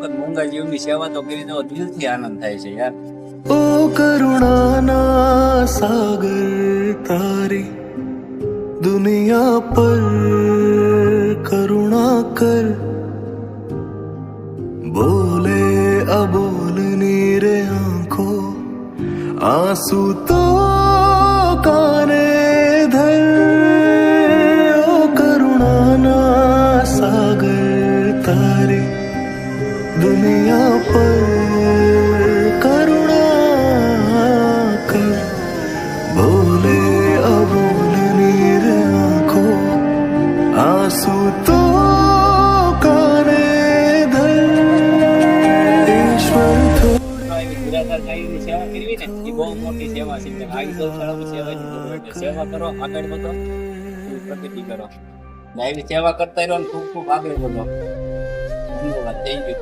વખત મૂંગા જીવની સેવા તો કરી દો, દિલથી આનંદ થાય છે યાર. ओ करुणाना सागर तारी दुनिया पर करुणा कर बोले अबोलनी रे आंखो आंसू तो काने धर ओ करुणाना सागर तारी दुनिया पर बोले अबोलनी रे आंखो आंसू तो काने धर ईश्वर નિરાધાર ગાયની સેવા કરવી ને એ બહુ મોટી સેવા છે. આવી ગૌશાળામાં સેવાની જરૂર એટલે સેવા કરો, આગળ વધો, પ્રગતિ કરો. ગાયની સેવા કરતા રહો ને ખૂબ ખૂબ આગળ વધો. ધન્યવાદ. Thank you.